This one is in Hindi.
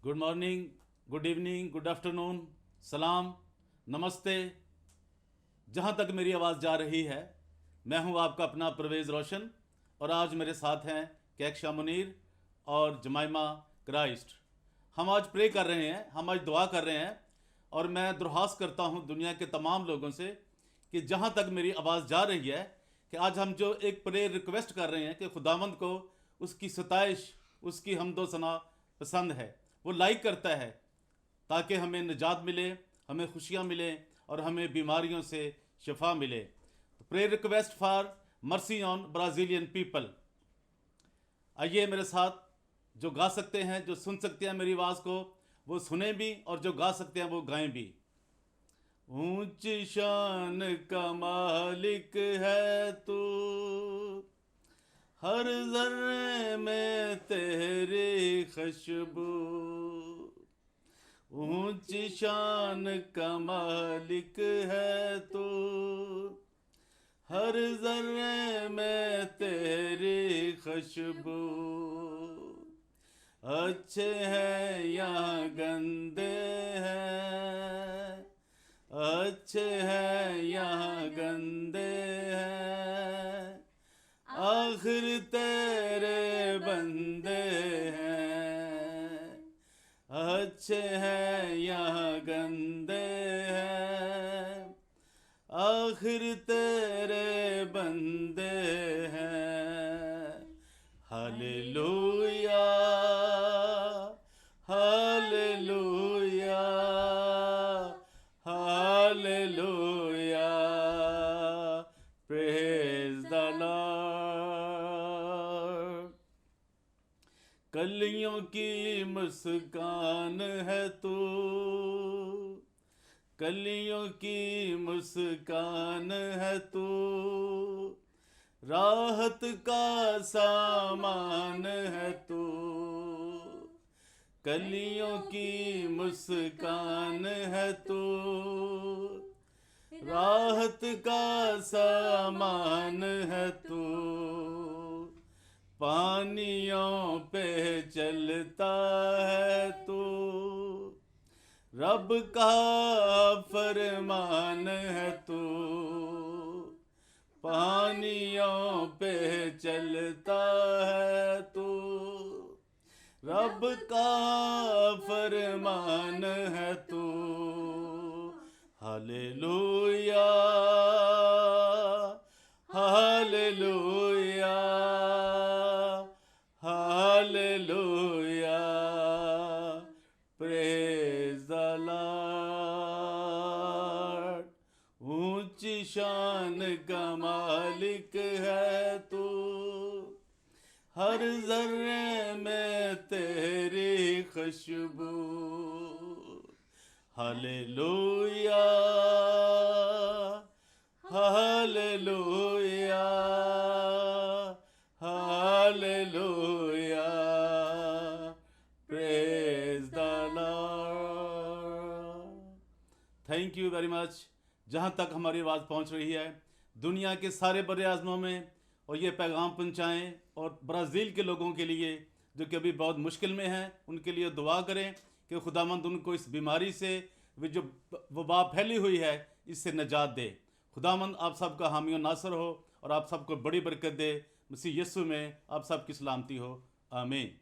Good morning, good evening, good afternoon, सलाम, नमस्ते। जहाँ तक मेरी आवाज़ जा रही है, मैं हूँ आपका अपना परवेज़ रोशन और आज मेरे साथ हैं कैक्शा मुनीर और जमाइमा क्राइस्ट। हम आज प्रे कर रहे हैं, हम आज दुआ कर रहे हैं और मैं दरख्वास्त करता हूँ दुनिया के तमाम लोगों से कि जहाँ तक मेरी आवाज़ जा रही है कि आज हम जो एक प्रेयर रिक्वेस्ट कर रहे हैं कि खुदावंद को उसकी सताइश, उसकी हम्दो सना पसंद है, वो लाइक करता है ताकि हमें निजात मिले, हमें खुशियाँ मिलें और हमें बीमारियों से शिफा मिले। तो prayer request for mercy on Brazilian people. आइए मेरे साथ, जो गा सकते हैं, जो सुन सकते हैं मेरी आवाज़ को, वो सुने भी और जो गा सकते हैं वो गाएं भी। ऊंची शान का मालिक है तू, हर जर्रे में तेरी खुशबू। ऊंची शान का मालिक है तू, हर जर्रे में तेरी खुशबू। अच्छे हैं यहाँ गंदे हैं, अच्छे हैं यहाँ गंदे हैं, आखिर तेरे बंदे हैं। अच्छे हैं यहाँ गंदे हैं, आखिर तेरे बंदे हैं। Hallelujah, hallelujah, hallelujah, praise the Lord. कलियों की मुस्कान है तू, कलियों की मुस्कान है तू, राहत का सामान है तू। कलियों की मुस्कान है तू, राहत का सामान है तू। पानियों पे चलता है तू, रब का फरमान है तू। पानियों पे चलता है तू, रब का फरमान है तू। Hallelujah, hallelujah, hallelujah, praise the Lord. ऊंची शान का मालिक है तू, हर जर्रे में तेरी खुशबू। Hallelujah, hallelujah, hallelujah, praise the Lord. Thank you very much. जहाँ तक हमारी आवाज़ पहुँच रही है, दुनिया के सारे बड़े आज़मों में और ये पैगाम पहुँचाएँ और ब्राज़ील के लोगों के लिए जो कि अभी बहुत मुश्किल में हैं, उनके लिए दुआ करें कि खुदावंद उनको इस बीमारी से, जो वबा फैली हुई है, इससे निजात दे। खुदावंद आप सबका हामी और नासर हो और आप सबको बड़ी बरकत दे। मसीह यीशु में आप सबकी सलामती हो। आमीन।